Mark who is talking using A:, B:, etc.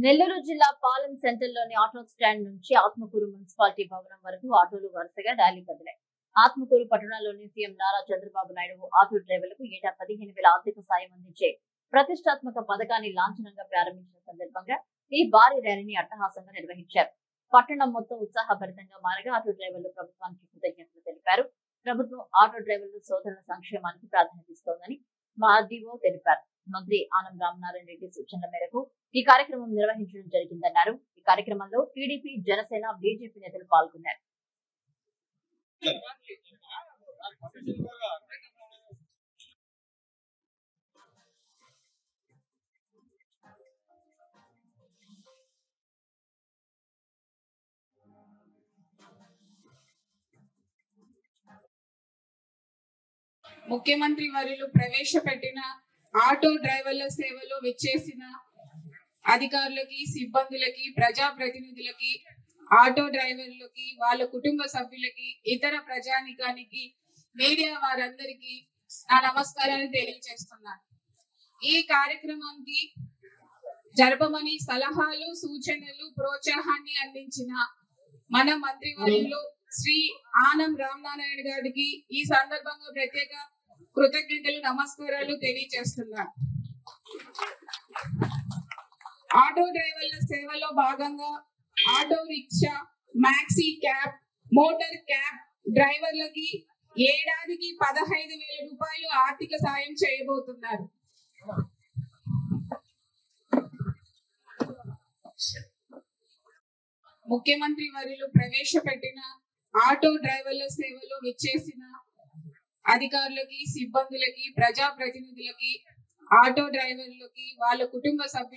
A: నెల్లూరు జిల్లా Palem సెంటర్లోని auto stand నుంచి Atmakur municipality భవనం వరకు ఆటోలు వరుసగా ర్యాలీ కదిలాయి. ఆత్మకూరు పట్టణంలోని సీఎం నారా చంద్రబాబు నాయుడు ఆటో డ్రైవర్లకు ఏటా 15,000 ఆర్థిక సాయం అందించే ప్రతిష్టాత్మక పథకాన్ని లాంఛనంగా ప్రారంభించిన సందర్భంగా ఈ భారీ ర్యాలీని అట్టహాసంగా నిర్వహించారు. పట్టణం మొత్తం ఉత్సాహభరితంగా మారగా ఆటో డ్రైవర్లు ప్రభుత్వానికి కృతజ్ఞతలు తెలిపారు. ప్రభుత్వం ఆటో డ్రైవర్లు సోదరుల సంక్షేమానికి ప్రాధాన్యతనిస్తోందని ఆర్డీఓ తెలిపారు. మంత్రి ఆనం రామనారాయణ రెడ్డి సూచనల మేరకు ఈ కార్యక్రమం నిర్వహించడం జరిగిందన్నారు. ఈ కార్యక్రమంలో టీడీపీ, జనసేన, బీజేపీ నేతలు పాల్గొన్నారు.
B: ముఖ్యమంత్రి వర్యులు ప్రవేశపెట్టిన ఆటో డ్రైవర్ల సేవలో విచ్చేసిన అధికారులకి, సిబ్బందులకి, ప్రజాప్రతినిధులకి, ఆటో డ్రైవర్లకి, వాళ్ళ కుటుంబ సభ్యులకి, ఇతర ప్రజానికానికి, మీడియా వారందరికీ నా నమస్కారాలు తెలియజేస్తున్నాను. ఈ కార్యక్రమానికి జరపమని సలహాలు, సూచనలు, ప్రోత్సాహాన్ని అందించిన మన మంత్రివర్యులు శ్రీ ఆనం రామనారాయణ గారికి ఈ సందర్భంగా ప్రత్యేక కృతజ్ఞతలు, నమస్కారాలు తెలియజేస్తున్నాను. ఆటో డ్రైవర్ల సేవలో భాగంగా auto rickshaw, maxi cab, motor cab డ్రైవర్లకి ఏడాదికి 15,000 రూపాయలు ఆర్థిక సాయం చేయబోతున్నారు. ముఖ్యమంత్రి వర్యులు ప్రవేశపెట్టిన ఆటో డ్రైవర్ల సేవలో విచ్చేసిన అధికారులకి, సిబ్బందులకి, ప్రజాప్రతినిధులకి, ఆటో డ్రైవర్లకి, వాళ్ళ కుటుంబ సభ్యులకి